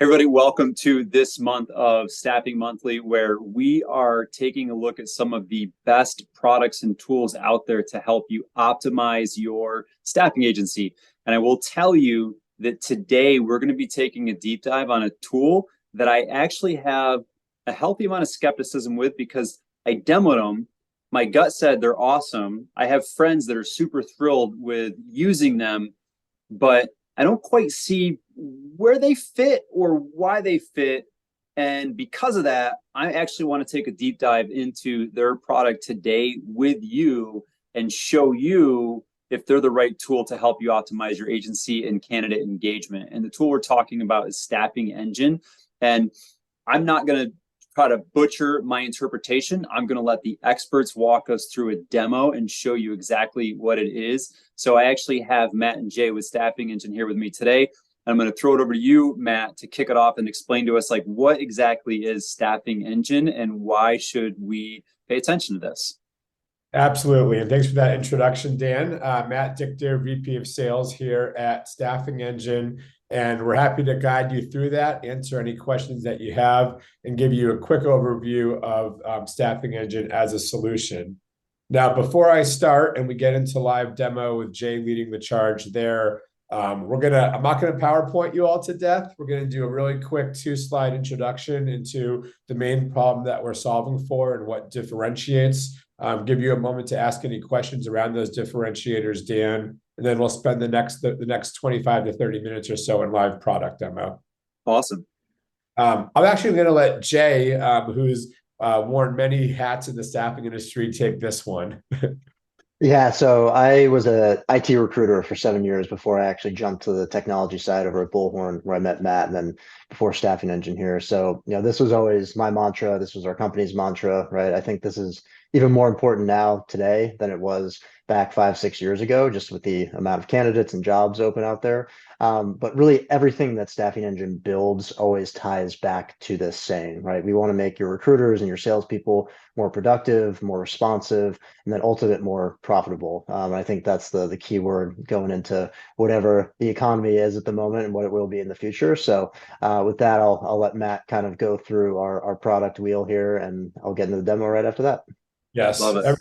Everybody, welcome to this month of Staffing Monthly, where we are taking a look at some of the best products and tools out there to help you optimize your staffing agency. And I will tell you that today we're going to be taking a deep dive on a tool that I actually have a healthy amount of skepticism with because I demoed them. My gut said they're awesome. I have friends that are super thrilled with using them, but I don't quite see where they fit or why they fit. And because of that, I actually want to take a deep dive into their product today with you and show you if they're the right tool to help you optimize your agency and candidate engagement. And the tool we're talking about is Staffing Engine. And I'm not going to try to butcher my interpretation. I'm going to let the experts walk us through a demo and show you exactly what it is. So I actually have Matt and Jay with Staffing Engine here with me today. I'm going to throw it over to you, Matt, to kick it off and explain to us like what exactly is Staffing Engine and why should we pay attention to this? Absolutely. And thanks for that introduction, Dan. Matt Dichter, VP of Sales here at Staffing Engine. And we're happy to guide you through that, answer any questions that you have, and give you a quick overview of Staffing Engine as a solution. Now, before I start and we get into live demo with Jay leading the charge there, I'm not gonna PowerPoint you all to death. We're gonna do a really quick 2-slide introduction into the main problem that we're solving for and what differentiates. Give you a moment to ask any questions around those differentiators, Dan, and then we'll spend the next 25 to 30 minutes or so in live product demo. Awesome. I'm actually going to let Jay, who's worn many hats in the staffing industry, take this one. Yeah, so I was a IT recruiter for 7 years before I actually jumped to the technology side over at Bullhorn, where I met Matt, and then before Staffing Engine here. So, this was always my mantra. This was our company's mantra, right? I think this is even more important now today than it was back 5, 6 years ago, just with the amount of candidates and jobs open out there. But really, everything that Staffing Engine builds always ties back to this saying, right? We want to make your recruiters and your salespeople more productive, more responsive, and then ultimately more profitable. I think that's the key word going into whatever the economy is at the moment and what it will be in the future. So with that, I'll let Matt kind of go through our product wheel here, and I'll get into the demo right after that. Yes. Love it.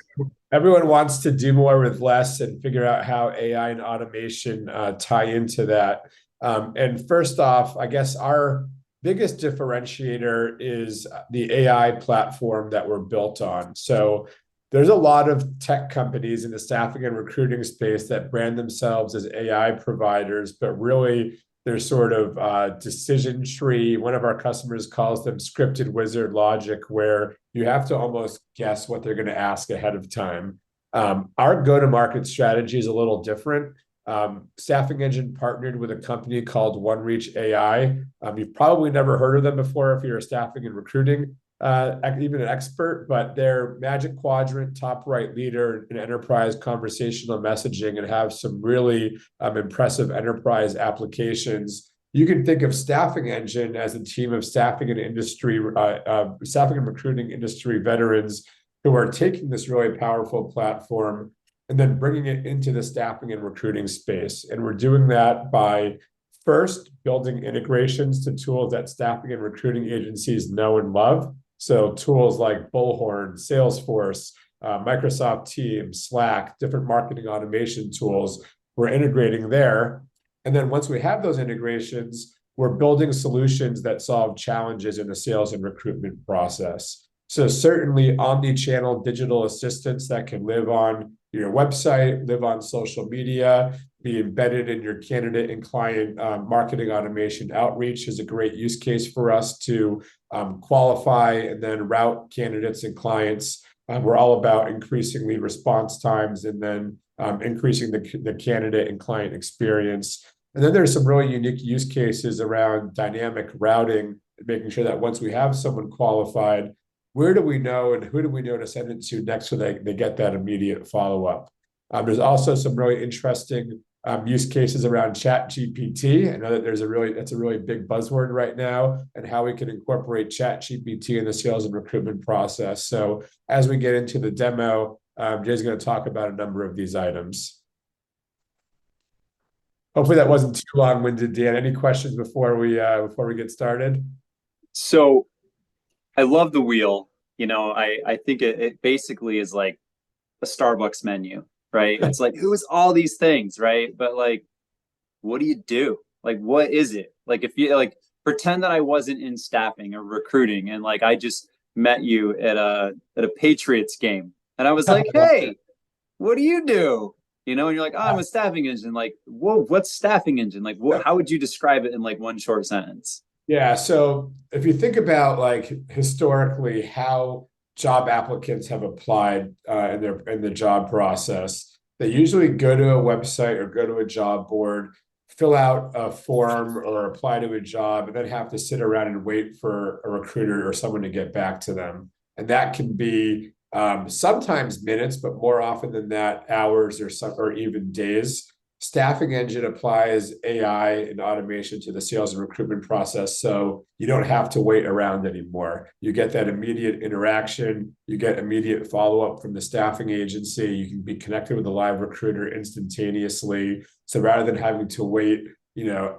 Everyone wants to do more with less and figure out how AI and automation tie into that. And first off, I guess our biggest differentiator is the AI platform that we're built on. So there's a lot of tech companies in the staffing and recruiting space that brand themselves as AI providers, but really they're sort of decision tree. One of our customers calls them scripted wizard logic, where you have to almost guess what they're going to ask ahead of time. Our go-to-market strategy is a little different. Staffing Engine partnered with a company called OneReach AI. You've probably never heard of them before if you're a staffing and recruiting, even an expert, but they're Magic Quadrant top right leader in enterprise conversational messaging and have some really impressive enterprise applications. You can think of Staffing Engine as a team of staffing and recruiting industry veterans who are taking this really powerful platform and then bringing it into the staffing and recruiting space. And we're doing that by first building integrations to tools that staffing and recruiting agencies know and love. So tools like Bullhorn, Salesforce, Microsoft Teams, Slack, different marketing automation tools, we're integrating there. And then once we have those integrations, we're building solutions that solve challenges in the sales and recruitment process. So certainly omni-channel digital assistants that can live on your website, live on social media, be embedded in your candidate and client marketing automation outreach is a great use case for us to qualify and then route candidates and clients. We're all about increasingly response times and then increasing the candidate and client experience. And then there's some really unique use cases around dynamic routing, making sure that once we have someone qualified, where do we know and who do we know to send it to next so they get that immediate follow-up. There's also some really interesting use cases around ChatGPT. I know that that's a really big buzzword right now, and how we can incorporate ChatGPT in the sales and recruitment process. So as we get into the demo, Jay's going to talk about a number of these items. Hopefully that wasn't too long-winded, Dan. Any questions before we get started? So I love the wheel. I think it basically is like a Starbucks menu, right? It's like, who is all these things, right? But like, what do you do? Like, what is it? Like, if you like pretend that I wasn't in staffing or recruiting and like I just met you at a Patriots game and I was like, hey, what do you do? And you're like, oh, I'm a staffing engine. Like, whoa, what's staffing engine? Like, how would you describe it in like one short sentence? Yeah, so if you think about like historically how job applicants have applied in the job process, they usually go to a website or go to a job board, fill out a form or apply to a job, and then have to sit around and wait for a recruiter or someone to get back to them. And that can be sometimes minutes, but more often than that, hours or even days. Staffing Engine applies AI and automation to the sales and recruitment process. So you don't have to wait around anymore. You get that immediate interaction. You get immediate follow-up from the staffing agency. You can be connected with a live recruiter instantaneously. So rather than having to wait,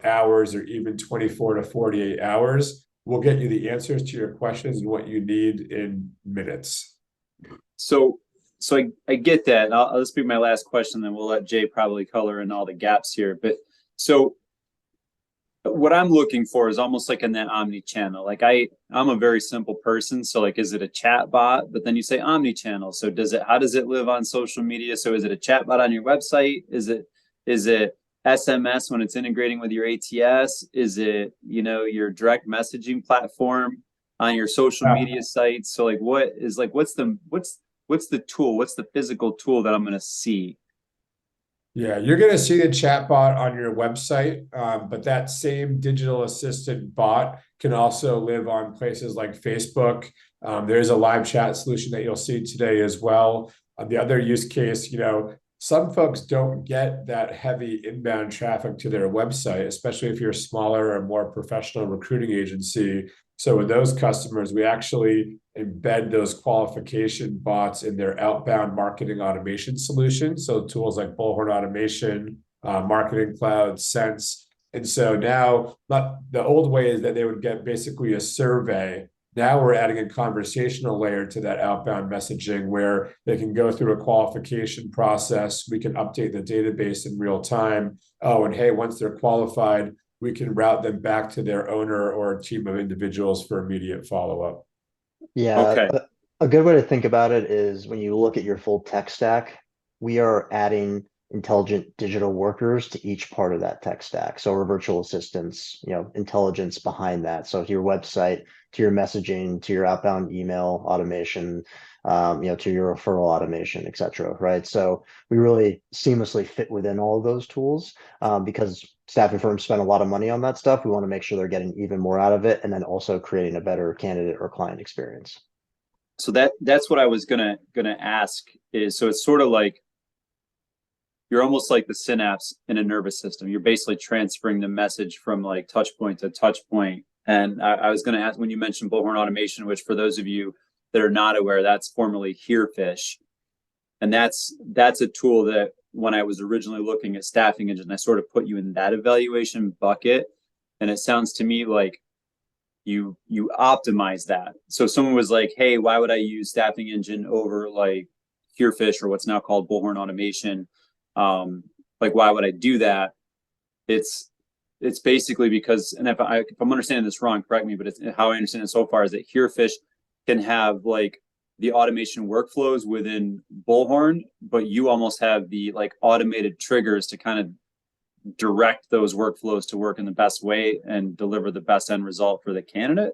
hours or even 24 to 48 hours, we'll get you the answers to your questions and what you need in minutes. So I get that. And this will be my last question, then we'll let Jay probably color in all the gaps here. But so what I'm looking for is almost like in that omni-channel. Like I'm a very simple person. So like, is it a chat bot? But then you say omni-channel. So how does it live on social media? So is it a chat bot on your website? Is it SMS when it's integrating with your ATS? Is it, your direct messaging platform on your social media sites? So like what's the tool? What's the physical tool that I'm going to see? Yeah, you're going to see the chatbot on your website, but that same digital assistant bot can also live on places like Facebook. There's a live chat solution that you'll see today as well. The other use case, some folks don't get that heavy inbound traffic to their website, especially if you're a smaller or more professional recruiting agency. So with those customers, we actually embed those qualification bots in their outbound marketing automation solutions. So tools like Bullhorn Automation, Marketing Cloud, Sense. And so now, not the old way is that they would get basically a survey. Now we're adding a conversational layer to that outbound messaging where they can go through a qualification process. We can update the database in real time. Oh, and hey, once they're qualified, we can route them back to their owner or a team of individuals for immediate follow-up. Yeah, Okay. a good way to think about it is when you look at your full tech stack, we are adding intelligent digital workers to each part of that tech stack. So our virtual assistants, intelligence behind that. So to your website, to your messaging, to your outbound email automation, to your referral automation, et cetera, right? So we really seamlessly fit within all of those tools because staffing firms spend a lot of money on that stuff. We want to make sure they're getting even more out of it and then also creating a better candidate or client experience. So that's what I was gonna ask is, so it's sort of like you're almost like the synapse in a nervous system. You're basically transferring the message from like touch point to touch point. And I was going to ask, when you mentioned Bullhorn Automation, which for those of you that are not aware, that's formerly Herefish. And that's a tool that when I was originally looking at Staffing Engine, I sort of put you in that evaluation bucket. And it sounds to me like you optimize that. So someone was like, hey, why would I use Staffing Engine over like Herefish or what's now called Bullhorn Automation? Like, why would I do that? It's basically because, and if I'm understanding this wrong, correct me, but it's how I understand it so far is that Herefish can have like the automation workflows within Bullhorn, but you almost have the like automated triggers to kind of direct those workflows to work in the best way and deliver the best end result for the candidate.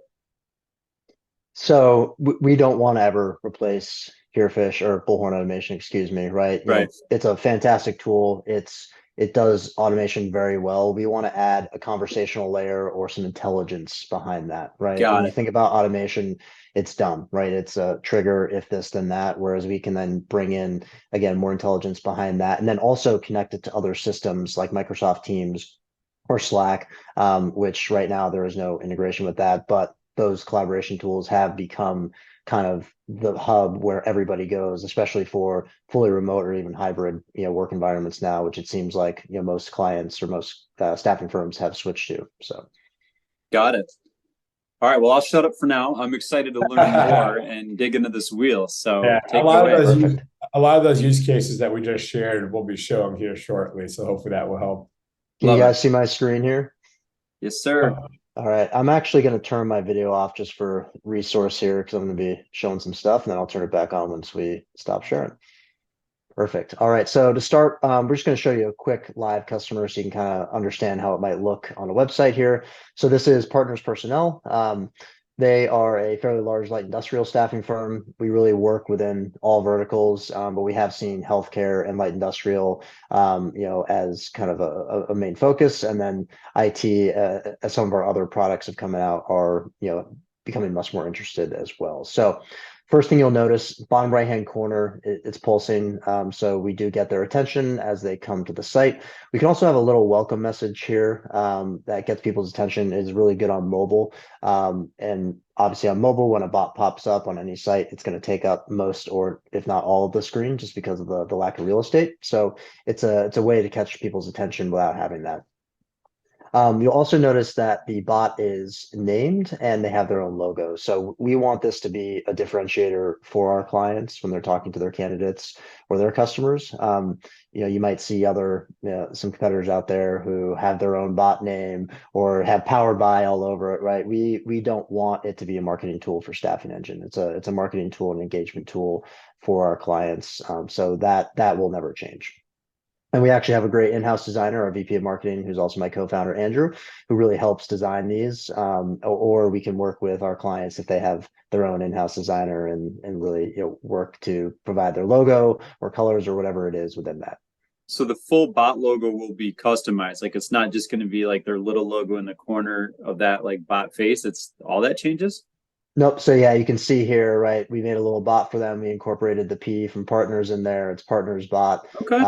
So we don't want to ever replace Herefish or Bullhorn Automation, excuse me, right? Right. It's a fantastic tool. It does automation very well. We want to add a conversational layer or some intelligence behind that, right? Got When you it. think about automation, it's dumb, right? It's a trigger, if this, then that, whereas we can then bring in, again, more intelligence behind that, and then also connect it to other systems like Microsoft Teams or Slack, which right now there is no integration with that, but those collaboration tools have become kind of the hub where everybody goes, especially for fully remote or even hybrid, work environments now, which it seems like, most clients or most staffing firms have switched to. So. Got it. All right. Well, I'll shut up for now. I'm excited to learn more and dig into this wheel. So Yeah, take it away. a lot of those use cases that we just shared will be showing here shortly. So hopefully that will help. Can you Love guys it. see my screen here? Yes, sir. All right. I'm actually going to turn my video off just for resource here because I'm going to be showing some stuff, and then I'll turn it back on once we stop sharing. Perfect. All right. So to start, we're just going to show you a quick live customer so you can kind of understand how it might look on a website here. So this is Partners Personnel. They are a fairly large light industrial staffing firm. We really work within all verticals, but we have seen healthcare and light industrial, as kind of a main focus. And then IT, as some of our other products have come out, are, becoming much more interested as well. So first thing you'll notice, bottom right-hand corner, it's pulsing. So we do get their attention as they come to the site. We can also have a little welcome message here that gets people's attention. Is really good on mobile. And obviously on mobile, when a bot pops up on any site, it's going to take up most or if not all of the screen just because of the lack of real estate. So it's a way to catch people's attention without having that. You'll also notice that the bot is named and they have their own logo. So we want this to be a differentiator for our clients when they're talking to their candidates or their customers. You might see some competitors out there who have their own bot name or have powered by all over it, right? We don't want it to be a marketing tool for Staffing Engine. It's a marketing tool, an engagement tool for our clients. So that will never change. And we actually have a great in-house designer, our VP of marketing, who's also my co-founder, Andrew, who really helps design these. Or we can work with our clients if they have their own in-house designer and really work to provide their logo or colors or whatever it is within that. So the full bot logo will be customized. Like it's not just going to be like their little logo in the corner of that like bot face. It's all that changes. Nope. So yeah, you can see here, right? We made a little bot for them. We incorporated the P from Partners in there. It's Partners bot. Okay.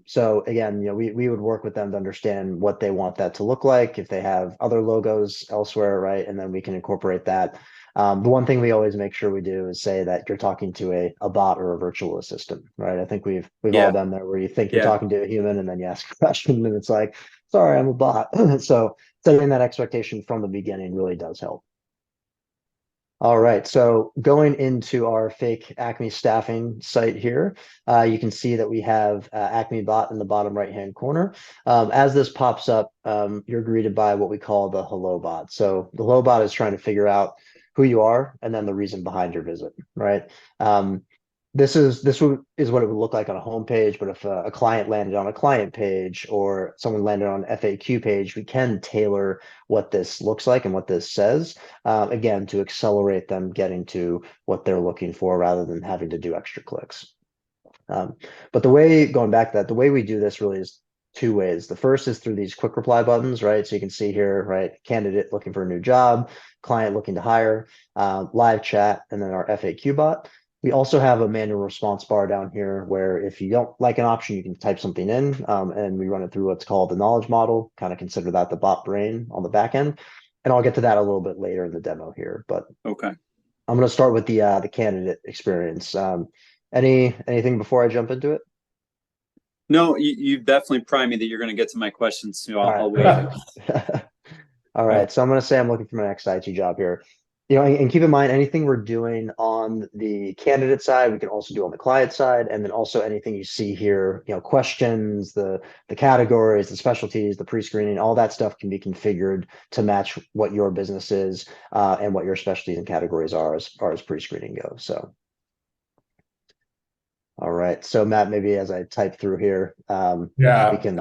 So again, we would work with them to understand what they want that to look like, if they have other logos elsewhere, right? And then we can incorporate that. The one thing we always make sure we do is say that you're talking to a bot or a virtual assistant, right? I think we've all done there where you think you're talking to a human and then you ask a question and it's like, sorry, I'm a bot. So setting that expectation from the beginning really does help. All right, so going into our fake Acme staffing site here, you can see that we have Acme bot in the bottom right-hand corner. As this pops up, you're greeted by what we call the hello bot. So the hello bot is trying to figure out who you are and then the reason behind your visit, right? This is what it would look like on a home page, but if a client landed on a client page or someone landed on an FAQ page, we can tailor what this looks like and what this says, again, to accelerate them getting to what they're looking for rather than having to do extra clicks. But going back to that, the way we do this really is two ways. The first is through these quick reply buttons, right? So you can see here, right, candidate looking for a new job, client looking to hire, live chat, and then our FAQ bot. We also have a manual response bar down here where if you don't like an option, you can type something in and we run it through what's called the knowledge model, kind of consider that the bot brain on the back end. And I'll get to that a little bit later in the demo here, but okay. I'm going to start with the candidate experience. Anything before I jump into it? No, you definitely primed me that you're going to get to my questions. So I'll wait. All right. So I'm going to say I'm looking for my next IT job here. And keep in mind, anything we're doing on the candidate side, we can also do on the client side. And then also anything you see here, questions, the categories, the specialties, the pre-screening, all that stuff can be configured to match what your business is and what your specialties and categories are as far as pre-screening goes. So. All right. So Matt, maybe as I type through here, we can.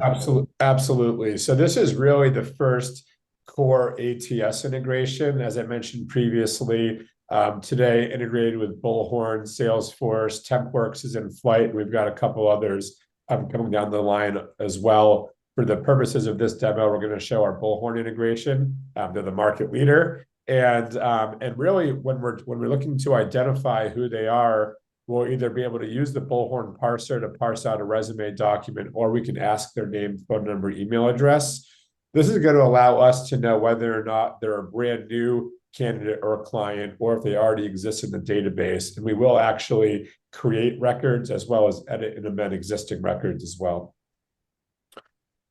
Absolutely. So this is really the first core ATS integration, as I mentioned previously. Today, integrated with Bullhorn, Salesforce, TempWorks is in flight. We've got a couple others coming down the line as well. For the purposes of this demo, we're going to show our Bullhorn integration. They're the market leader, and really, when we're looking to identify who they are, we'll either be able to use the Bullhorn parser to parse out a resume document, or we can ask their name, phone number, email address. This is going to allow us to know whether or not they're a brand new candidate or a client, or if they already exist in the database. And we will actually create records as well as edit and amend existing records as well.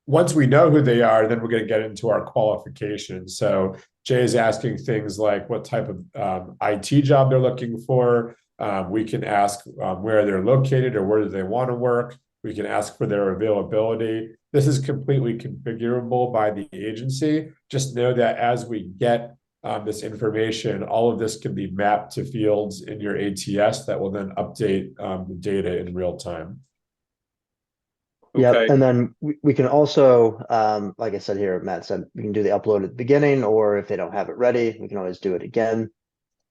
Once we know who they are, then we're going to get into our qualifications. So Jay is asking things like what type of IT job they're looking for. We can ask where they're located or where do they want to work. We can ask for their availability. This is completely configurable by the agency. Just know that as we get this information, all of this can be mapped to fields in your ATS that will then update the data in real time. Yep. Okay. And then we can also, like I said here, Matt said, we can do the upload at the beginning, or if they don't have it ready, we can always do it again.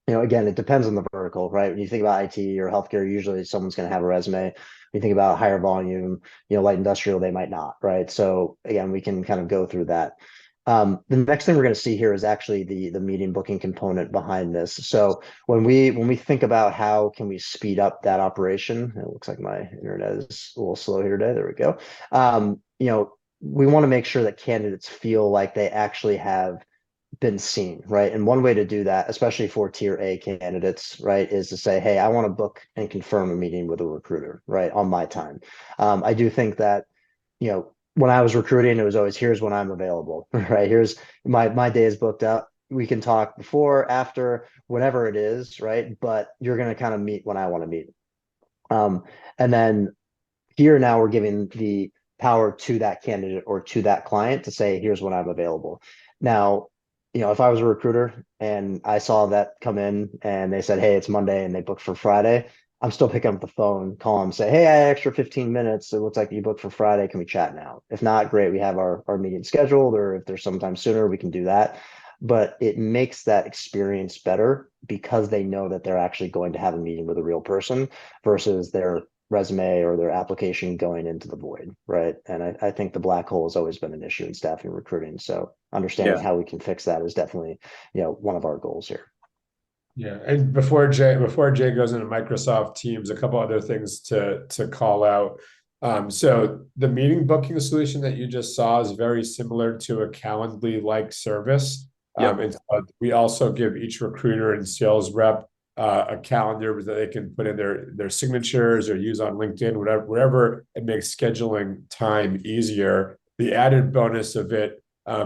Again, it depends on the vertical, right? When you think about IT or healthcare, usually someone's going to have a resume. When you think about higher volume, light industrial, they might not, right? So again, we can kind of go through that. The next thing we're going to see here is actually the meeting booking component behind this. So when we think about how can we speed up that operation, it looks like my internet is a little slow here today. There we go. We want to make sure that candidates feel like they actually have been seen, right? And one way to do that, especially for tier A candidates, right, is to say, hey, I want to book and confirm a meeting with a recruiter, right, on my time. I do think that, when I was recruiting, it was always, here's when I'm available, right? Here's my day is booked up. We can talk before, after, whatever it is, right? But you're going to kind of meet when I want to meet. And then here now we're giving the power to that candidate or to that client to say, here's when I'm available. Now, if I was a recruiter and I saw that come in and they said, hey, it's Monday and they booked for Friday, I'm still picking up the phone, call them, say, hey, I had extra 15 minutes. It looks like you booked for Friday. Can we chat now? If not, great. We have our meeting scheduled, or if there's sometime sooner, we can do that. But it makes that experience better because they know that they're actually going to have a meeting with a real person versus their resume or their application going into the void, right? And I think the black hole has always been an issue in staffing recruiting. So understanding how we can fix that is definitely, one of our goals here. Yeah, and before Jay goes into Microsoft Teams, a couple other things to call out. So the meeting booking solution that you just saw is very similar to a Calendly-like service. Yep. And we also give each recruiter and sales rep a calendar that they can put in their signatures or use on LinkedIn, whatever it makes scheduling time easier. The added bonus of it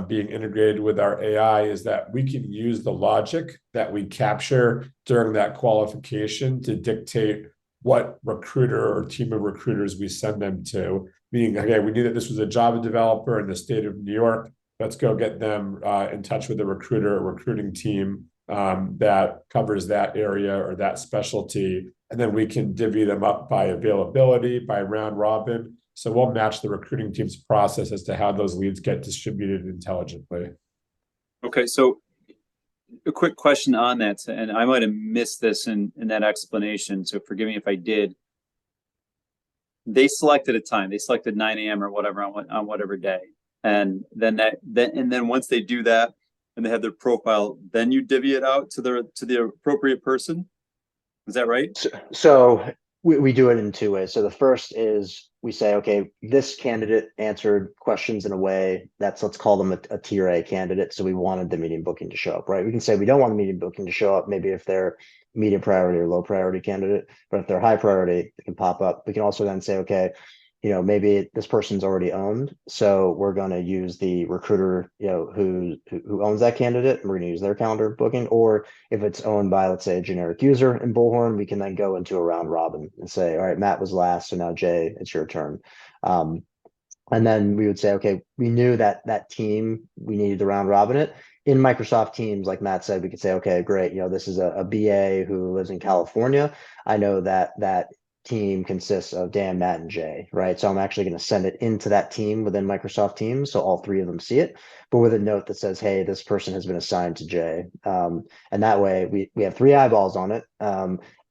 being integrated with our AI is that we can use the logic that we capture during that qualification to dictate what recruiter or team of recruiters we send them to. Meaning, okay, we knew that this was a Java developer in the state of New York. Let's go get them in touch with a recruiter or recruiting team that covers that area or that specialty. And then we can divvy them up by availability, by round robin. So we'll match the recruiting team's process as to how those leads get distributed intelligently. Okay, so a quick question on that, and I might have missed this in that explanation, so forgive me if I did. They selected a time. They selected 9 a.m. or whatever on whatever day, and then once they do that and they have their profile, then you divvy it out to the appropriate person. Is that right? So we do it in two ways. So the first is we say, okay, this candidate answered questions in a way that's, let's call them a tier A candidate. So we wanted the meeting booking to show up, right? We can say we don't want the meeting booking to show up, maybe if they're medium priority or low priority candidate, but if they're high priority, it can pop up. We can also then say, okay, maybe this person's already owned, so we're going to use the recruiter, who owns that candidate, and we're going to use their calendar booking. Or if it's owned by, let's say, a generic user in Bullhorn, we can then go into a round robin and say, all right, Matt was last, so now Jay, it's your turn. And then we would say, okay, we knew that team, we needed to round robin it. In Microsoft Teams, like Matt said, we could say, okay, great, this is a BA who lives in California. I know that team consists of Dan, Matt, and Jay, right? So I'm actually going to send it into that team within Microsoft Teams, so all three of them see it, but with a note that says, hey, this person has been assigned to Jay. And that way we have 3 eyeballs on it,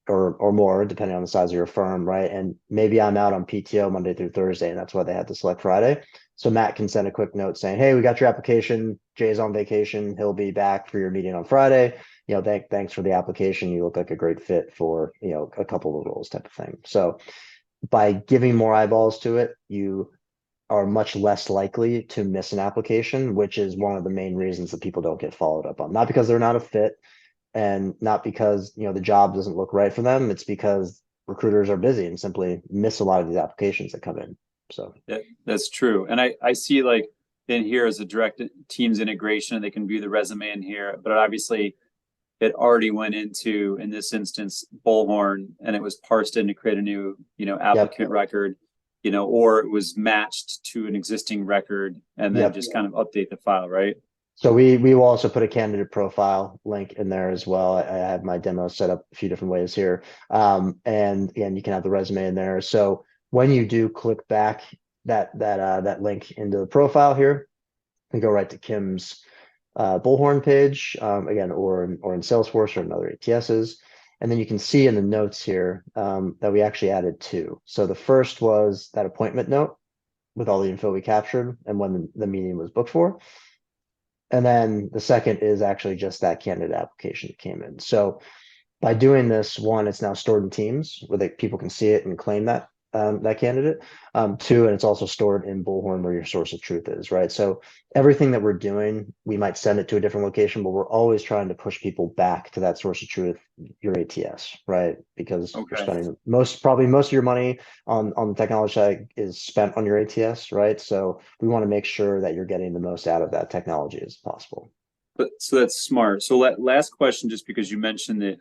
or more, depending on the size of your firm, right? And maybe I'm out on PTO Monday through Thursday, and that's why they had to select Friday. So Matt can send a quick note saying, hey, we got your application. Jay's on vacation. He'll be back for your meeting on Friday. Thanks for the application. You look like a great fit for, a couple of roles, type of thing. So by giving more eyeballs to it, you are much less likely to miss an application, which is one of the main reasons that people don't get followed up on. Not because they're not a fit and not because, the job doesn't look right for them. It's because recruiters are busy and simply miss a lot of these applications that come in. So That's true. And I see like in here as a direct Teams integration, they can view the resume in here, but obviously it already went into, in this instance, Bullhorn, and it was parsed in to create a new, applicant record, or it was matched to an existing record and then just kind of update the file, right? So we will also put a candidate profile link in there as well. I have my demo set up a few different ways here. And again, you can have the resume in there. So when you do click back that link into the profile here, and go right to Kim's Bullhorn page, again, or in Salesforce or in other ATSs. And then you can see in the notes here that we actually added two. So the first was that appointment note with all the info we captured and when the meeting was booked for. And then the second is actually just that candidate application that came in. So by doing this, one, it's now stored in Teams where people can see it and claim that candidate. Two, and it's also stored in Bullhorn where your source of truth is, right? So everything that we're doing, we might send it to a different location, but we're always trying to push people back to that source of truth, your ATS, right? Because you're spending probably most of your money on the technology side is spent on your ATS, right? So we want to make sure that you're getting the most out of that technology as possible. But so that's smart. So last question, just because you mentioned that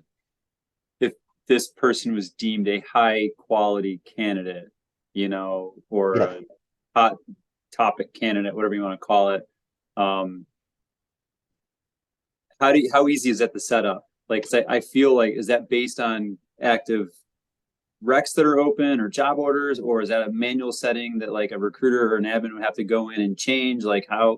if this person was deemed a high quality candidate, or a hot topic candidate, whatever you want to call it, how easy is that to set up? Like, I feel like, is that based on active recs that are open or job orders, or is that a manual setting that like a recruiter or an admin would have to go in and change? Like how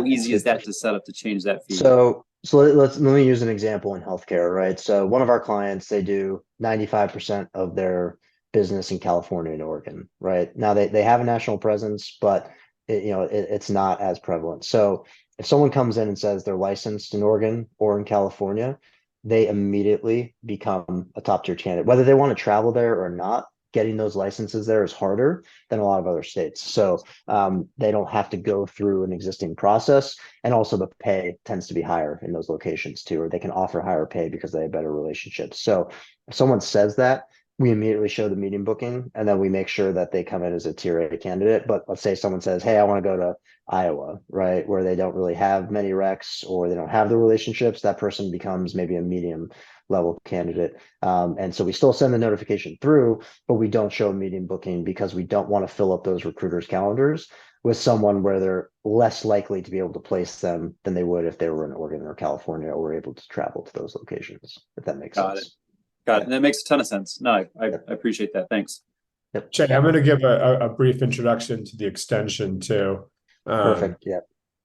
easy is that to set up to change that feed? So let me use an example in healthcare, right? So one of our clients, they do 95% of their business in California and Oregon, right? Now they have a national presence, but it's not as prevalent. So if someone comes in and says they're licensed in Oregon or in California, they immediately become a top tier candidate. Whether they want to travel there or not, getting those licenses there is harder than a lot of other states. So they don't have to go through an existing process. And also the pay tends to be higher in those locations too, or they can offer higher pay because they have better relationships. So if someone says that, we immediately show the meeting booking and then we make sure that they come in as a tier A candidate. But let's say someone says, hey, I want to go to Iowa, right? Where they don't really have many recs or they don't have the relationships, that person becomes maybe a medium level candidate. And so we still send the notification through, but we don't show a meeting booking because we don't want to fill up those recruiters' calendars with someone where they're less likely to be able to place them than they would if they were in Oregon or California or were able to travel to those locations, if that makes sense. Got it. And that makes a ton of sense. No, I appreciate that. Thanks. Yep. Jay, I'm going to give a brief introduction to the extension too. Perfect. Yeah.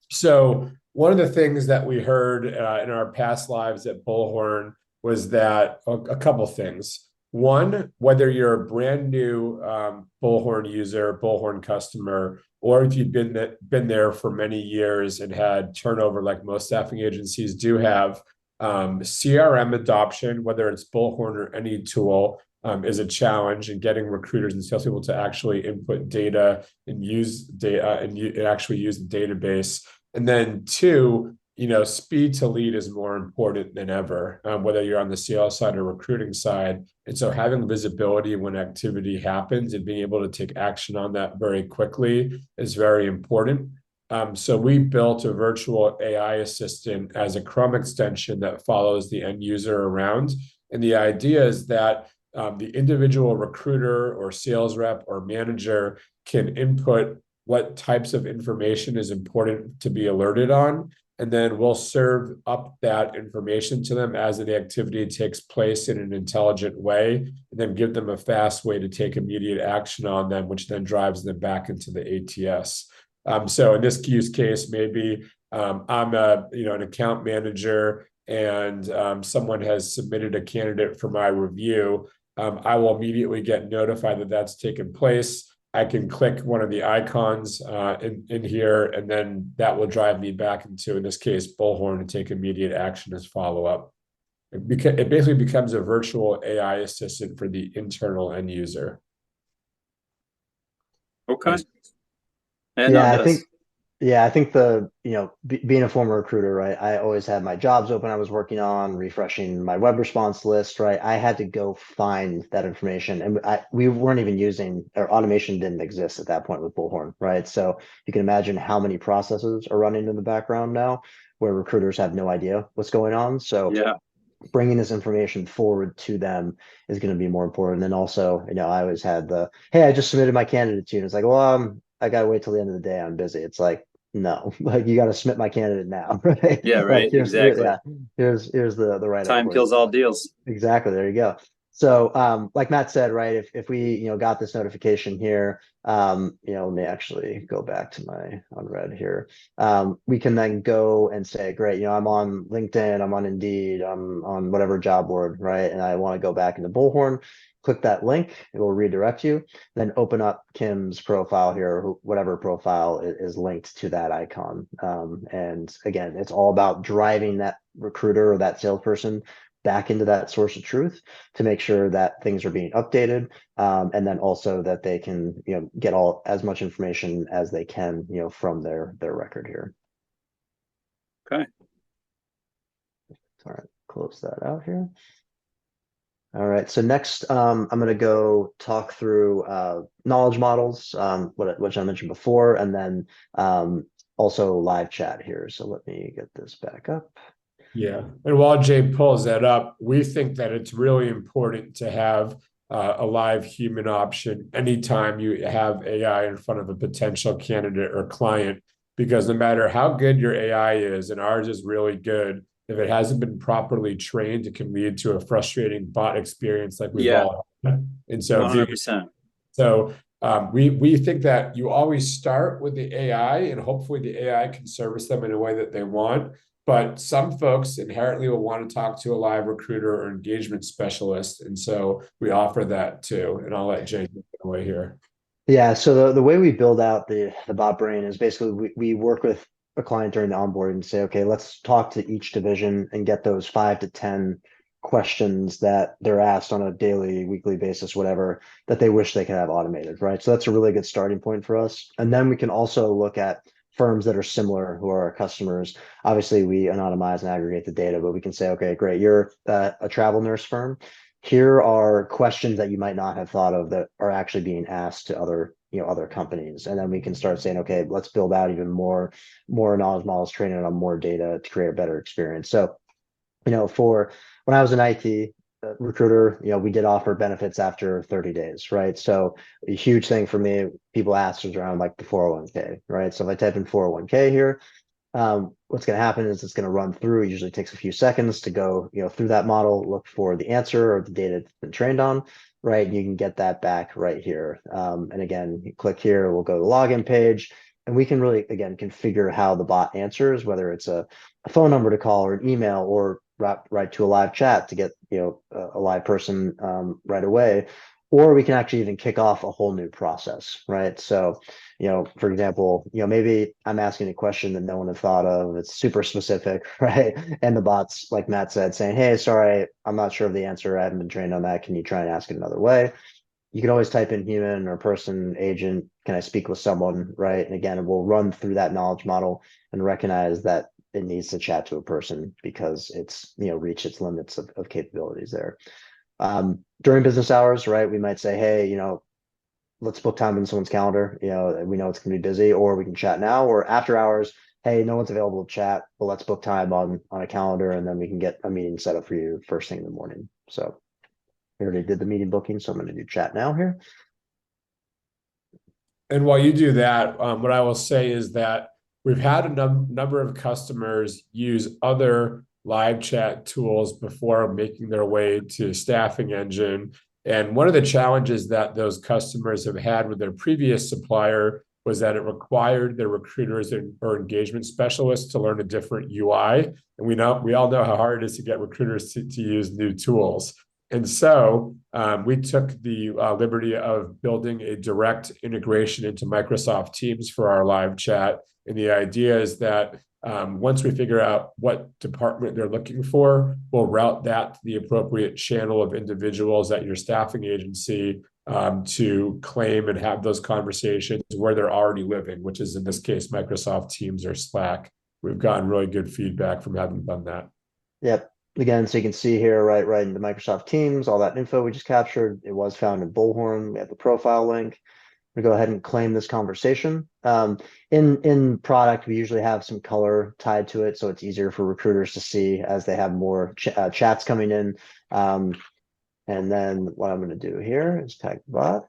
So one of the things that we heard in our past lives at Bullhorn was that a couple things. One, whether you're a brand new Bullhorn user, Bullhorn customer, or if you've been there for many years and had turnover like most staffing agencies do have, CRM adoption, whether it's Bullhorn or any tool, is a challenge in getting recruiters and salespeople to actually input data and use data and actually use the database. And then two, speed to lead is more important than ever, whether you're on the sales side or recruiting side. And so having visibility when activity happens and being able to take action on that very quickly is very important. So we built a virtual AI assistant as a Chrome extension that follows the end user around. And the idea is that the individual recruiter or sales rep or manager can input what types of information is important to be alerted on. And then we'll serve up that information to them as the activity takes place in an intelligent way, and then give them a fast way to take immediate action on them, which then drives them back into the ATS. So in this use case, maybe I'm an account manager and someone has submitted a candidate for my review. I will immediately get notified that that's taken place. I can click one of the icons in here, and then that will drive me back into, in this case, Bullhorn, and take immediate action as follow-up. It basically becomes a virtual AI assistant for the internal end user. Okay. And no, Yeah, it I does. think Yeah, I think being a former recruiter, right? I always had my jobs open I was working on, refreshing my web response list, right? I had to go find that information. And we weren't even using, or automation didn't exist at that point with Bullhorn, right? So you can imagine how many processes are running in the background now where recruiters have no idea what's going on. So Yeah. bringing this information forward to them is going to be more important. And also, I always had hey, I just submitted my candidate to you. And it's like, well, I got to wait till the end of the day. I'm busy. It's like, no, like you got to submit my candidate now, right? Yeah, Like right. Exactly. yeah, here's the write-up Time for you. kills all deals. Exactly. There you go. So, like Matt said, right, if we, got this notification here, let me actually go back to my unread here. We can then go and say, great, I'm on LinkedIn, I'm on Indeed, I'm on whatever job board, right? And I want to go back into Bullhorn, click that link, it will redirect you, then open up Kim's profile here, whatever profile is linked to that icon. And again, it's all about driving that recruiter or that salesperson back into that source of truth to make sure that things are being updated, and then also that they can get all as much information as they can from their record here. Okay. All right, close that out here. All right, so next I'm going to go talk through knowledge models, which I mentioned before, and then also live chat here. So let me get this back up. Yeah. And while Jay pulls that up, we think that it's really important to have a live human option anytime you have AI in front of a potential candidate or client, because no matter how good your AI is, and ours is really good, if it hasn't been properly trained, it can lead to a frustrating bot experience like we've Yeah. all had. And so being 100%. so we think that you always start with the AI, and hopefully the AI can service them in a way that they want. But some folks inherently will want to talk to a live recruiter or engagement specialist, and so we offer that too. And I'll let Jay take it away here. Yeah, so the way we build out the bot brain is basically we work with a client during the onboarding and say, okay, let's talk to each division and get those 5 to 10 questions that they're asked on a daily, weekly basis, whatever, that they wish they could have automated, right? So that's a really good starting point for us. And then we can also look at firms that are similar who are our customers. Obviously, we anonymize and aggregate the data, but we can say, okay, great, you're a travel nurse firm. Here are questions that you might not have thought of that are actually being asked to other companies. And then we can start saying, okay, let's build out even more knowledge models, training on more data to create a better experience. So, for when I was an IT recruiter, we did offer benefits after 30 days, right? So a huge thing for me, people asked was around like the 401k, right? So if I type in 401k here, what's going to happen is it's going to run through. It usually takes a few seconds to go, through that model, look for the answer or the data it's been trained on, right? And you can get that back right here. And again, you click here, we'll go to the login page, and we can really, again, configure how the bot answers, whether it's a phone number to call or an email or right to a live chat to get, a live person right away. Or we can actually even kick off a whole new process, right? So for example, maybe I'm asking a question that no one had thought of. It's super specific, right? And the bot's, like Matt said, saying, hey, sorry, I'm not sure of the answer. I haven't been trained on that. Can you try and ask it another way? You can always type in human or person, agent. Can I speak with someone, right? And again, it will run through that knowledge model and recognize that it needs to chat to a person because it's, reached its limits of capabilities there. During business hours, right? We might say, hey, let's book time in someone's calendar. We know it's going to be busy, or we can chat now, or after hours. Hey, no one's available to chat, but let's book time on a calendar, and then we can get a meeting set up for you first thing in the morning. So we already did the meeting booking, so I'm going to do chat now here. And while you do that, what I will say is that we've had a number of customers use other live chat tools before making their way to Staffing Engine. And one of the challenges that those customers have had with their previous supplier was that it required their recruiters or engagement specialists to learn a different UI. And we all know how hard it is to get recruiters to use new tools. And so we took the liberty of building a direct integration into Microsoft Teams for our live chat. And the idea is that once we figure out what department they're looking for, we'll route that to the appropriate channel of individuals at your staffing agency. to claim and have those conversations where they're already living, which is in this case, Microsoft Teams or Slack. We've gotten really good feedback from having done that. Yep. Again, so you can see here, right into Microsoft Teams, all that info we just captured. It was found in Bullhorn. We have the profile link. We go ahead and claim this conversation. In product, we usually have some color tied to it, so it's easier for recruiters to see as they have more chats coming in. And then what I'm going to do here is tag the bot.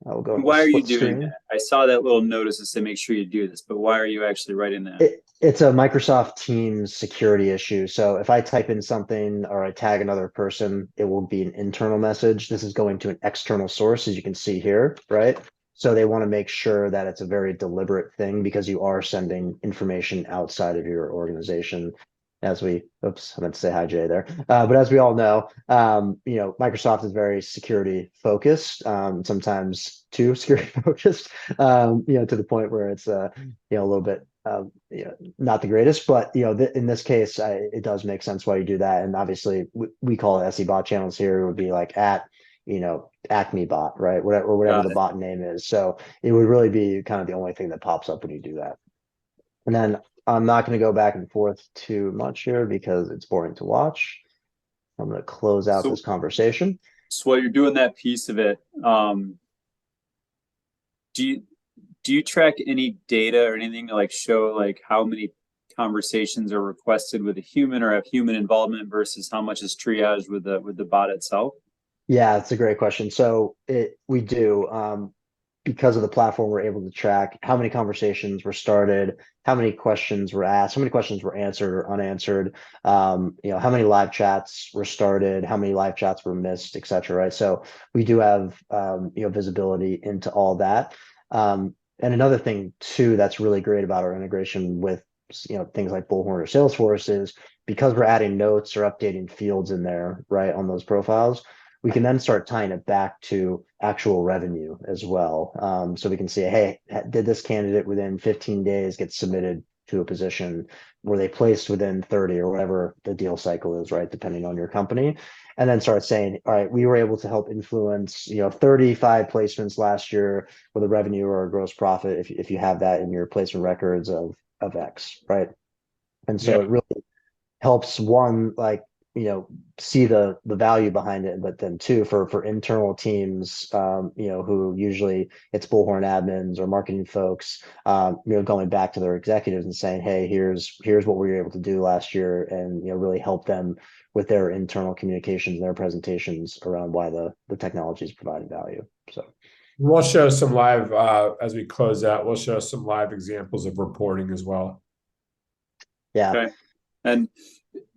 I'll go. Why are you split doing screen. that? I saw that little notice to say make sure you do this, but why are you actually writing that? It's a Microsoft Teams security issue. So if I type in something or I tag another person, it will be an internal message. This is going to an external source, as you can see here, right? So they want to make sure that it's a very deliberate thing because you are sending information outside of your organization. As we, oops, I meant to say hi, Jay there. But as we all know, Microsoft is very security focused, sometimes too security focused, to the point where it's, a little bit, not the greatest, but in this case, it does make sense why you do that. And obviously, we call it SE bot channels here. It would be like at Acme bot, right? Whatever the bot name is. So it would really be kind of the only thing that pops up when you do that. And then I'm not going to go back and forth too much here because it's boring to watch. I'm going to close out this conversation. So while you're doing that piece of it, do you track any data or anything to like show like how many conversations are requested with a human or have human involvement versus how much is triaged with the bot itself? Yeah, it's a great question. So we do, because of the platform, we're able to track how many conversations were started, how many questions were asked, how many questions were answered or unanswered, how many live chats were started, how many live chats were missed, et cetera, right? So we do have, visibility into all that. And another thing too, that's really great about our integration with, things like Bullhorn or Salesforce is because we're adding notes or updating fields in there, right, on those profiles, we can then start tying it back to actual revenue as well. So we can say, hey, did this candidate within 15 days get submitted to a position? Were they placed within 30 or whatever the deal cycle is, right? Depending on your company. And then start saying, all right, we were able to help influence, 35 placements last year with a revenue or a gross profit if you have that in your placement records of X, right? And so it really helps one, like, see the value behind it, but then two, for internal teams, who usually it's Bullhorn admins or marketing folks, going back to their executives and saying, hey, here's what we were able to do last year, and really help them with their internal communications and their presentations around why the technology is providing value. So we'll show some live as we close out. We'll show some live examples of reporting as well. Yeah. Okay. And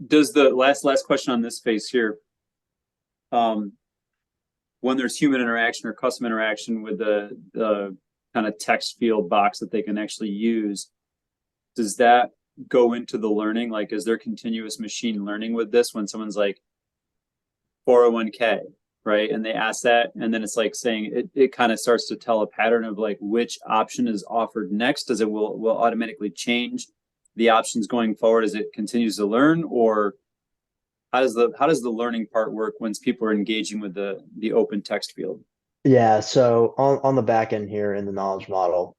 does the last question on this phase here, when there's human interaction or custom interaction with the kind of text field box that they can actually use, does that go into the learning? Like, is there continuous machine learning with this when someone's like 401k, right? And they ask that, and then it's like saying it kind of starts to tell a pattern of like which option is offered next. Does it will automatically change the options going forward as it continues to learn, or how does the learning part work once people are engaging with the open text field? Yeah, so on the back end here in the knowledge model,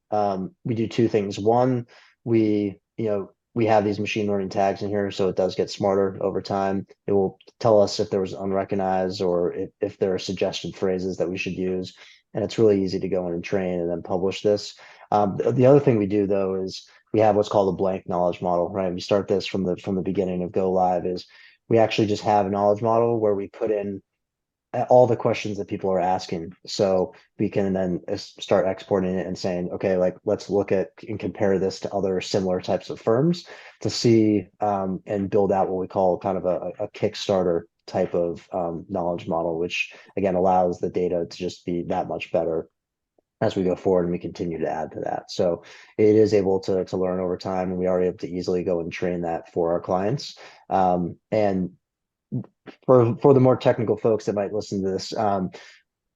we do two things. One, we have these machine learning tags in here, so it does get smarter over time. It will tell us if there was unrecognized or if there are suggested phrases that we should use. And it's really easy to go in and train and then publish this. The other thing we do though is we have what's called a blank knowledge model, right? We start this from the beginning of go live is we actually just have a knowledge model where we put in all the questions that people are asking. So we can then start exporting it and saying, okay, like let's look at and compare this to other similar types of firms to see and build out what we call kind of a Kickstarter type of knowledge model, which again allows the data to just be that much better as we go forward and we continue to add to that. So it is able to learn over time, and we are able to easily go and train that for our clients. And for the more technical folks that might listen to this,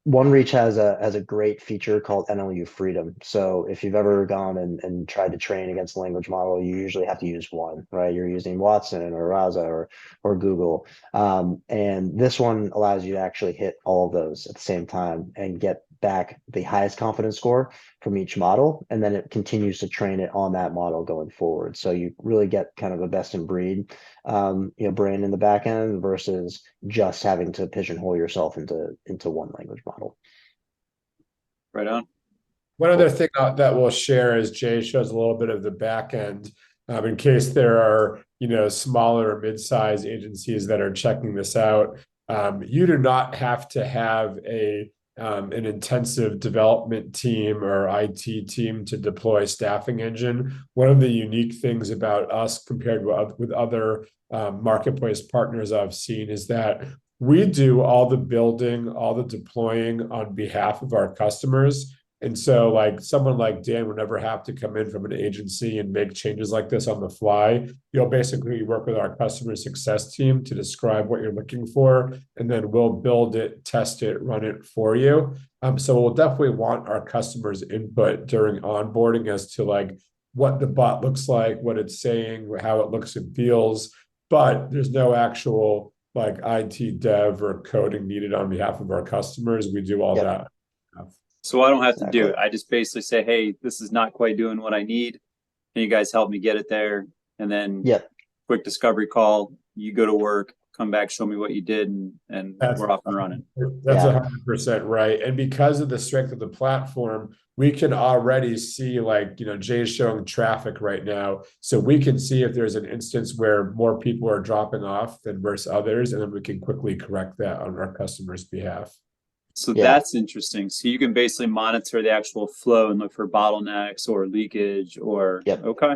OneReach has a great feature called NLU Freedom. So if you've ever gone and tried to train against a language model, you usually have to use one, right? You're using Watson or Rasa or Google. And this one allows you to actually hit all of those at the same time and get back the highest confidence score from each model. And then it continues to train it on that model going forward. So you really get kind of a best in breed brain in the back end versus just having to pigeonhole yourself into one language model. Right on. One other thing that we'll share is Jay shows a little bit of the back end in case there are, smaller or mid-size agencies that are checking this out. You do not have to have an intensive development team or IT team to deploy Staffing Engine. One of the unique things about us compared with other marketplace partners I've seen is that we do all the building, all the deploying on behalf of our customers. And so like someone like Dan would never have to come in from an agency and make changes like this on the fly. You'll basically work with our customer success team to describe what you're looking for, and then we'll build it, test it, run it for you. So we'll definitely want our customers' input during onboarding as to like what the bot looks like, what it's saying, how it looks and feels, but there's no actual like IT dev or coding needed on behalf of our customers. We do all that. So I don't have to do it. I just basically say, hey, this is not quite doing what I need. Can you guys help me get it there? And then quick discovery call, you go to work, come back, show me what you did, and we're off and running. That's 100% right. And because of the strength of the platform, we can already see like, Jay's showing traffic right now. So we can see if there's an instance where more people are dropping off than versus others. And then we can quickly correct that on our customers' behalf. So that's interesting. So you can basically monitor the actual flow and look for bottlenecks or leakage or okay.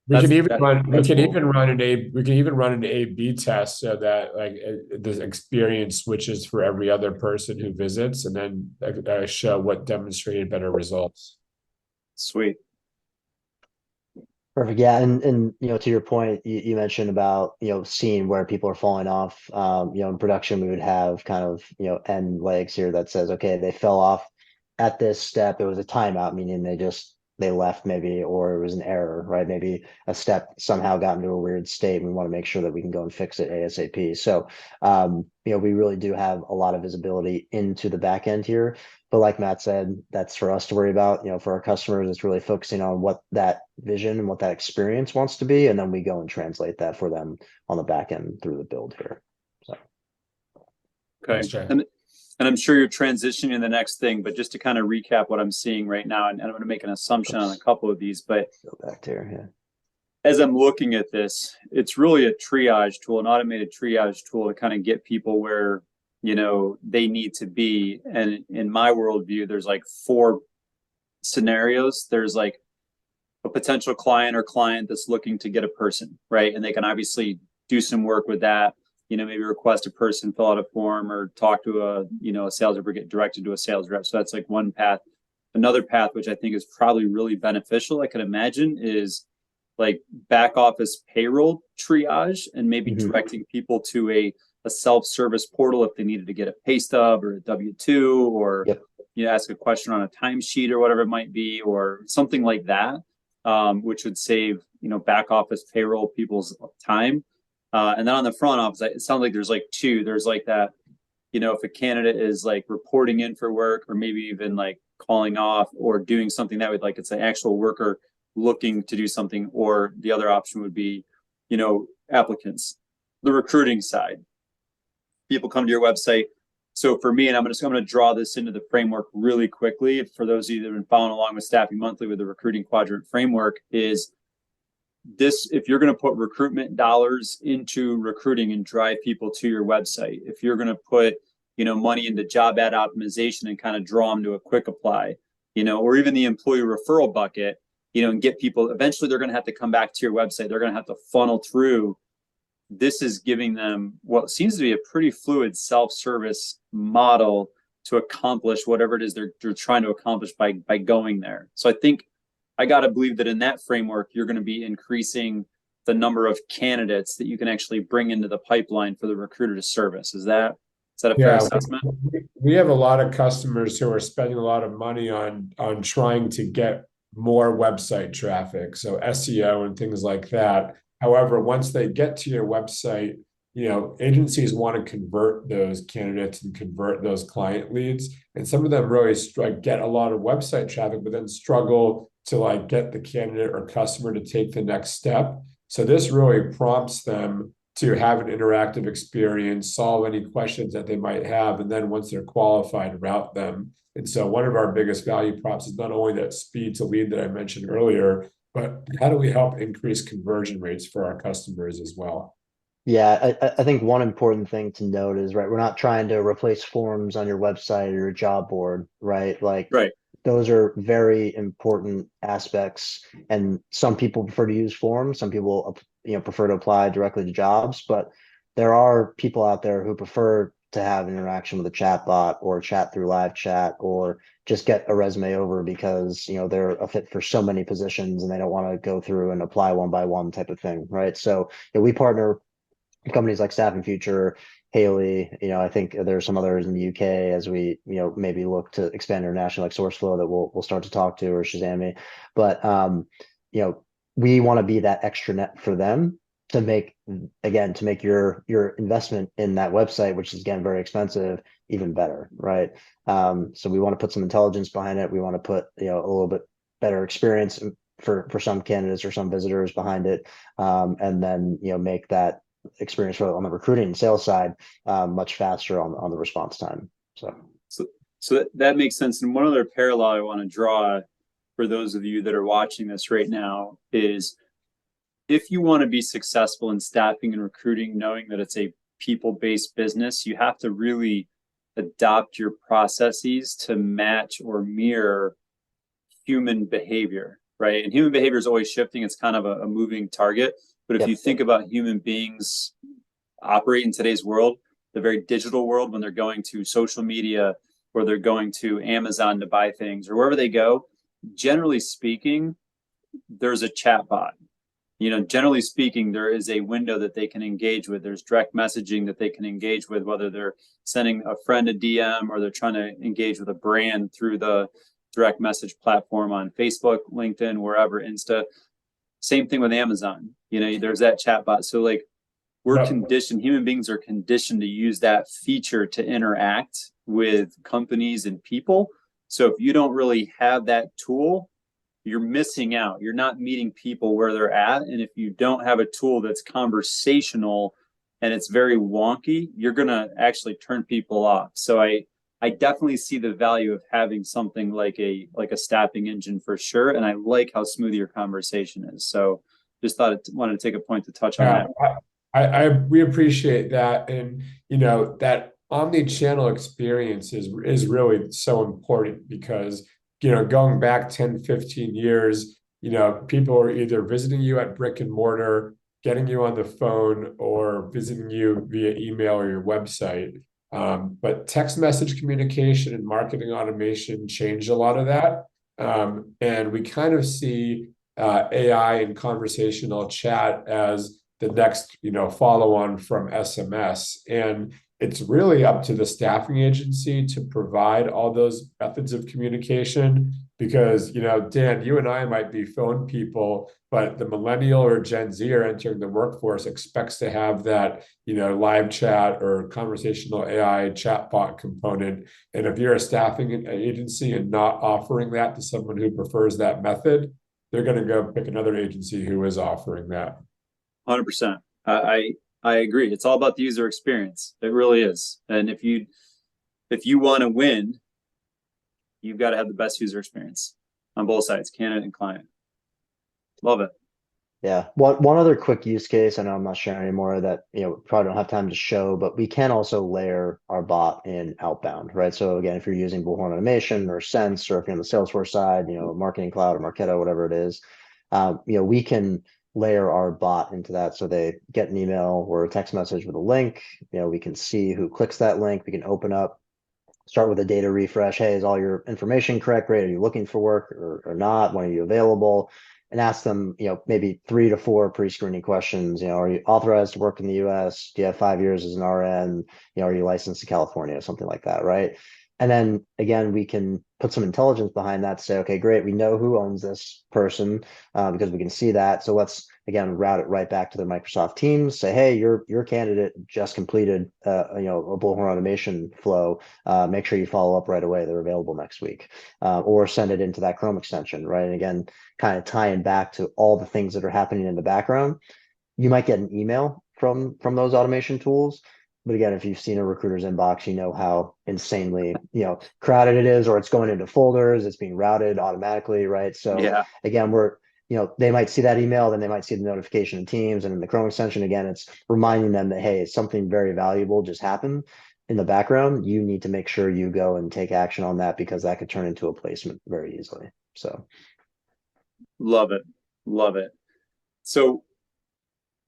We can even run an A/B test so that like the experience switches for every other person who visits, and then show what demonstrated better results. Sweet. Perfect. Yeah. And to your point, you mentioned about, seeing where people are falling off. In production, we would have kind of, end legs here that says, okay, they fell off at this step. It was a timeout, meaning they left maybe, or it was an error, right? Maybe a step somehow got into a weird state. And we want to make sure that we can go and fix it ASAP. So, we really do have a lot of visibility into the back end here. But like Matt said, that's for us to worry about. For our customers, it's really focusing on what that vision and what that experience wants to be. And then we go and translate that for them on the back end through the build here. So. Okay. And I'm sure you're transitioning to the next thing, but just to kind of recap what I'm seeing right now, and I'm going to make an assumption on a couple of these, but go back there, as I'm looking at this, it's really a triage tool, an automated triage tool to kind of get people where, they need to be. And in my worldview, there's like 4 scenarios. There's like a potential client or client that's looking to get a person, right? And they can obviously do some work with that. Maybe request a person, fill out a form, or talk to a sales rep, or get directed to a sales rep. So that's like one path. Another path, which I think is probably really beneficial, I can imagine, is like back office payroll triage and maybe directing people to a self-service portal if they needed to get a pay stub or a W-2 or ask a question on a timesheet or whatever it might be, or something like that, which would save back office payroll people's time. And then on the front office, it sounds like there's like 2. There's like that, if a candidate is like reporting in for work, or maybe even like calling off or doing something that would like it's an actual worker looking to do something, or the other option would be, applicants. The recruiting side, people come to your website. So for me, and I'm going to draw this into the framework really quickly for those of you that have been following along with Staffing Monthly with the recruiting quadrant framework, is this: if you're going to put recruitment dollars into recruiting and drive people to your website, if you're going to put money into job ad optimization and kind of draw them to a quick apply, or even the employee referral bucket, and get people, eventually they're going to have to come back to your website. They're going to have to funnel through. This is giving them what seems to be a pretty fluid self-service model to accomplish whatever it is they're trying to accomplish by going there. So I think I got to believe that in that framework, you're going to be increasing the number of candidates that you can actually bring into the pipeline for the recruiter to service. Is that Is that a fair Yeah, assessment? we have a lot of customers who are spending a lot of money on trying to get more website traffic, so SEO and things like that. However, once they get to your website, agencies want to convert those candidates and convert those client leads, and some of them really get a lot of website traffic, but then struggle to like get the candidate or customer to take the next step. So this really prompts them to have an interactive experience, solve any questions that they might have, and then once they're qualified, route them. And so one of our biggest value props is not only that speed to lead that I mentioned earlier, but how do we help increase conversion rates for our customers as well? Yeah, I think one important thing to note is, right, we're not trying to replace forms on your website or your job board, right? Like Right. those are very important aspects. And some people prefer to use forms, some people, prefer to apply directly to jobs, but there are people out there who prefer to have an interaction with a chat bot or chat through live chat or just get a resume over because, they're a fit for so many positions and they don't want to go through and apply one by one type of thing, right? So we partner companies like Staffing Future, Haley, I think there's some others in the UK as we, maybe look to expand internationally, like SourceFlow that we'll start to talk to, or Shazami. But you know, we want to be that extra net for them to make, again, to make your investment in that website, which is again very expensive, even better, right? So we want to put some intelligence behind it. We want to put, a little bit better experience for some candidates or some visitors behind it, and then make that experience on the recruiting and sales side much faster on the response time. So that makes sense. And one other parallel I want to draw for those of you that are watching this right now is if you want to be successful in staffing and recruiting, knowing that it's a people-based business, you have to really adopt your processes to match or mirror human behavior, right? And human behavior is always shifting. It's kind of a moving target. But if you think about human beings operate in today's world, the very digital world, when they're going to social media or they're going to Amazon to buy things or wherever they go, generally speaking, there's a chat bot. Generally speaking, there is a window that they can engage with. There's direct messaging that they can engage with, whether they're sending a friend a DM or they're trying to engage with a brand through the direct message platform on Facebook, LinkedIn, wherever, Insta. Same thing with Amazon. There's that chat bot. So like we're conditioned, human beings are conditioned to use that feature to interact with companies and people. So if you don't really have that tool, you're missing out. You're not meeting people where they're at. And if you don't have a tool that's conversational and it's very wonky, you're going to actually turn people off. So I definitely see the value of having something like a staffing engine for sure. And I like how smooth your conversation is. So just wanted to take a point to touch on that. We appreciate that. And that omni-channel experience is really so important because going back 10, 15 years, people are either visiting you at brick and mortar, getting you on the phone, or visiting you via email or your website. But text message communication and marketing automation changed a lot of that. And we kind of see AI and conversational chat as the next, follow on from SMS. And it's really up to the staffing agency to provide all those methods of communication because, Dan, you and I might be phone people, but the millennial or Gen Z are entering the workforce expects to have that, live chat or conversational AI chatbot component. And if you're a staffing agency and not offering that to someone who prefers that method, they're going to go pick another agency who is offering that. 100%. I agree. It's all about the user experience. It really is. And if you want to win, you've got to have the best user experience on both sides, candidate and client. Love it. Yeah. One other quick use case, I know I'm not sharing anymore that, probably don't have time to show, but we can also layer our bot in outbound, right? So again, if you're using Bullhorn Automation or Sense, or if you're on the Salesforce side, Marketing Cloud or Marketo, whatever it is, we can layer our bot into that. So they get an email or a text message with a link, we can see who clicks that link. We can open up, start with a data refresh. Hey, is all your information correct? Great. Are you looking for work or not? When are you available? and ask them, maybe 3 to 4 pre-screening questions. Are you authorized to work in the US? Do you have 5 years as an RN? Are you licensed in California? Something like that, right? And then again, we can put some intelligence behind that to say, okay, great, we know who owns this person because we can see that. So let's again route it right back to their Microsoft Teams. Say, hey, your candidate just completed a bullhorn automation flow. Make sure you follow up right away. They're available next week, or send it into that Chrome extension, right? And again, kind of tying back to all the things that are happening in the background. You might get an email from those automation tools. But again, if you've seen a recruiter's inbox, you know how insanely, crowded it is, or it's going into folders, it's being routed automatically, right? So Yeah. again, they might see that email, then they might see the notification in Teams and in the Chrome extension. Again, it's reminding them that, hey, something very valuable just happened in the background. You need to make sure you go and take action on that because that could turn into a placement very easily. So Love it. Love it. So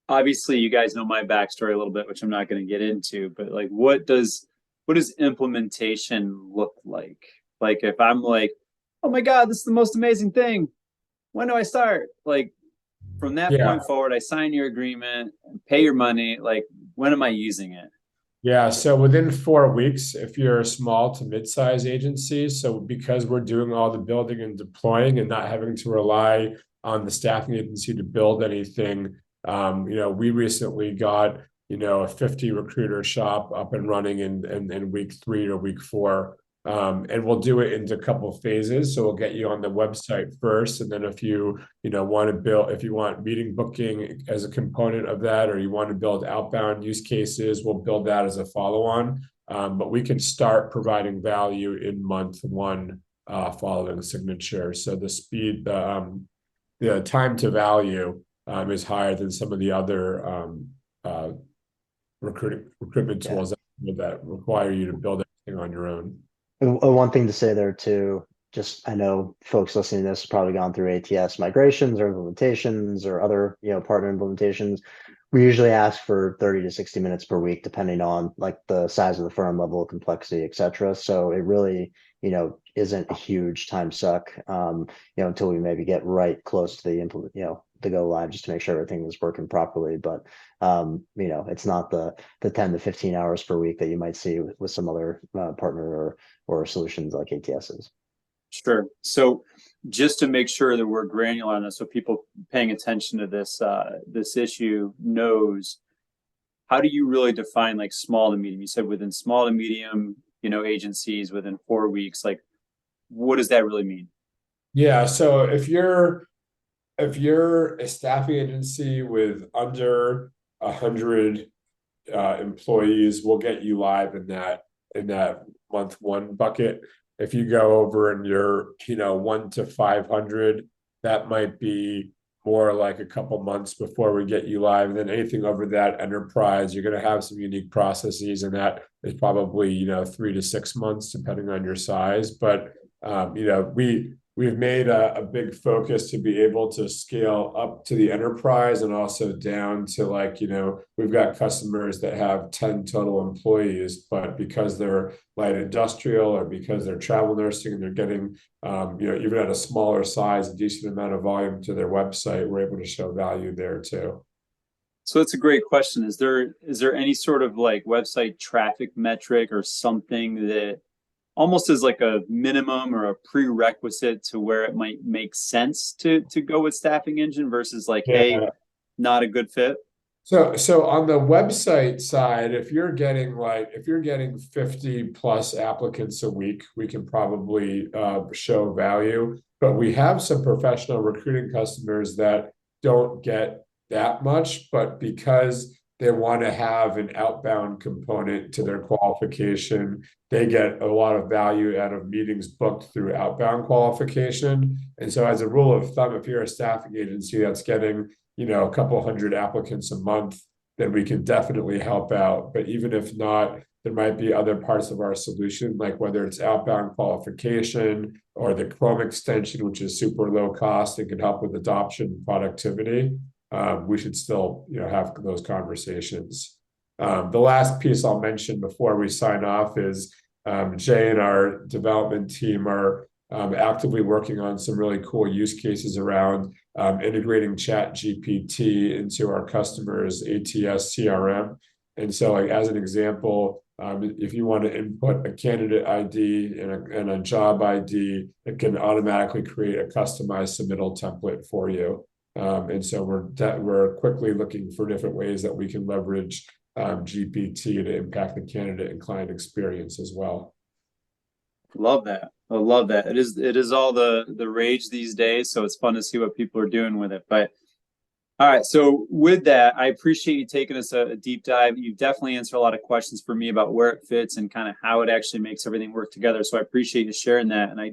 obviously you guys know my backstory a little bit, which I'm not going to get into, but like what does implementation look like? Like if I'm like, oh my God, this is the most amazing thing. When do I start? Like from that Yeah. point forward, I sign your agreement, pay your money. Like when am I using it? Yeah, so within 4 weeks, if you're a small to mid-size agency, so because we're doing all the building and deploying and not having to rely on the staffing agency to build anything, we recently got, a 50 recruiter shop up and running in week 3 or week 4. And we'll do it into a couple of phases. So we'll get you on the website first. And then if you want to build, if you want meeting booking as a component of that, or you want to build outbound use cases, we'll build that as a follow-on. But we can start providing value in month 1 following signature. So the speed, the time to value is higher than some of the other recruitment yeah. tools that require you to build everything on your own. And one thing to say there too, just I know folks listening to this have probably gone through ATS migrations or implementations or other, partner implementations. We usually ask for 30 to 60 minutes per week, depending on like the size of the firm, level of complexity, et cetera. So it really, isn't a huge time suck, until we maybe get right close to the implement, the go live, just to make sure everything is working properly. But it's not the 10 to 15 hours per week that you might see with some other partner or solutions like ATSs. Sure. So just to make sure that we're granular on this, so people paying attention to this issue knows, how do you really define like small to medium? You said within small to medium, agencies within 4 weeks. Like, what does that really mean? Yeah, so if you're a staffing agency with under 100 employees, we'll get you live in that month 1 bucket. If you go over and you're 1 to 500, that might be more like a couple months before we get you live. And then anything over that enterprise, you're going to have some unique processes, and that is probably 3 to 6 months depending on your size. But we've made a big focus to be able to scale up to the enterprise and also down to we've got customers that have 10 total employees, but because they're light industrial or because they're travel nursing and they're getting, even at a smaller size, a decent amount of volume to their website, we're able to show value there too. So that's a great question. Is there any sort of like website traffic metric or something that almost as like a minimum or a prerequisite to where it might make sense to go with Staffing Engine versus like, hey, not a good fit? So on the website side, if you're getting 50 plus applicants a week, we can probably show value. But we have some professional recruiting customers that don't get that much, but because they want to have an outbound component to their qualification, they get a lot of value out of meetings booked through outbound qualification. And so as a rule of thumb, if you're a staffing agency that's getting a couple hundred applicants a month, then we can definitely help out. But even if not, there might be other parts of our solution, like whether it's outbound qualification or the Chrome extension, which is super low cost and can help with adoption and productivity. We should still have those conversations. The last piece I'll mention before we sign off is Jay and our development team are actively working on some really cool use cases around integrating Chat GPT into our customers' ATS CRM. And so, like, as an example, if you want to input a candidate ID and a job ID, it can automatically create a customized submittal template for you. And so we're quickly looking for different ways that we can leverage GPT to impact the candidate and client experience as well. Love that. I love that. It is all the rage these days, so it's fun to see what people are doing with it. But all right, so with that, I appreciate you taking us a deep dive. You definitely answered a lot of questions for me about where it fits and kind of how it actually makes everything work together. So I appreciate you sharing that, and I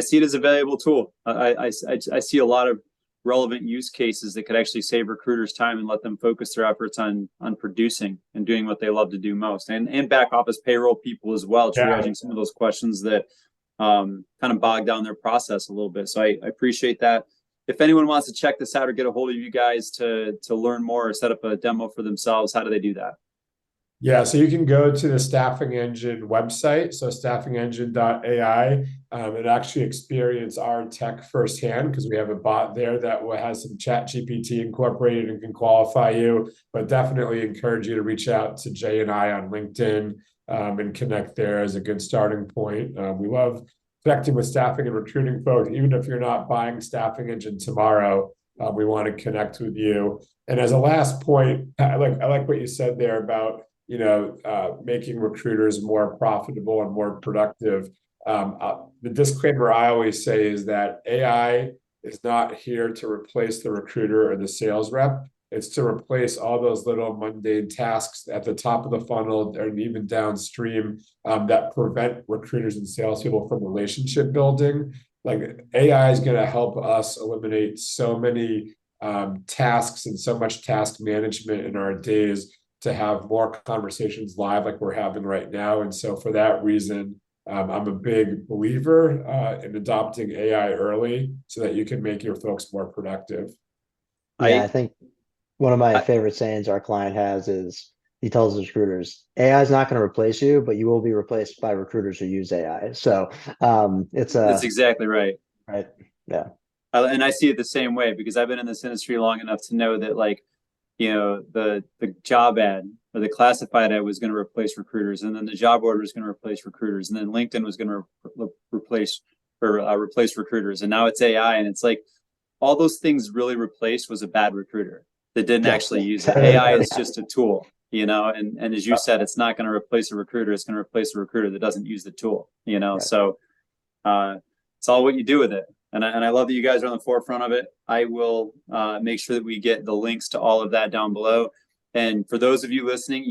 see it as a valuable tool. I see a lot of relevant use cases that could actually save recruiters time and let them focus their efforts on producing and doing what they love to do most, and back office payroll people as well, triaging some of those questions that kind of bog down their process a little bit. So I appreciate that. If anyone wants to check this out or get a hold of you guys to learn more or set up a demo for themselves, how do they do that? Yeah, so you can go to the Staffing Engine website, so Staffing Engine.ai, and actually experience our tech firsthand, because we have a bot there that has some Chat GPT incorporated and can qualify you. But definitely encourage you to reach out to Jay and I on LinkedIn and connect there as a good starting point. We love connecting with staffing and recruiting folks, even if you're not buying Staffing Engine tomorrow. We want to connect with you. And as a last point, I like what you said there about making recruiters more profitable and more productive. The disclaimer I always say is that AI is not here to replace the recruiter or the sales rep. It's to replace all those little mundane tasks at the top of the funnel and even downstream that prevent recruiters and salespeople from relationship building. Like, AI is going to help us eliminate so many tasks and so much task management in our days to have more conversations live like we're having right now. And so for that reason, I'm a big believer in adopting AI early so that you can make your folks more productive. Yeah, I think one of my favorite sayings our client has is, he tells his recruiters, AI is not going to replace you, but you will be replaced by recruiters who use AI. So that's exactly right. Right. Yeah. And I see it the same way, because I've been in this industry long enough to know that, like, the job ad or the classified ad was going to replace recruiters, and then the job order was going to replace recruiters, and then LinkedIn was going to replace recruiters, and now it's AI, and it's like all those things really replaced was a bad recruiter that didn't actually use it. AI is just a tool, and as you said, it's not going to replace a recruiter. It's going to replace a recruiter that doesn't use the tool, Right. So it's all what you do with it. And I love that you guys are on the forefront of it. I will make sure that we get the links to all of that down below. And for those of you listening,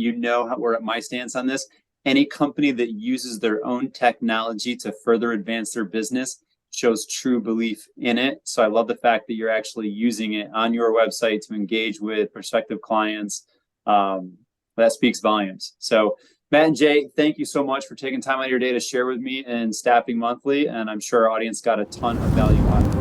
where my stance on this. Any company that uses their own technology to further advance their business shows true belief in it. So I love the fact that you're actually using it on your website to engage with prospective clients. That speaks volumes. So Matt and Jay, thank you so much for taking time out of your day to share with me in Staffing Monthly, and I'm sure our audience got a ton of value out of it.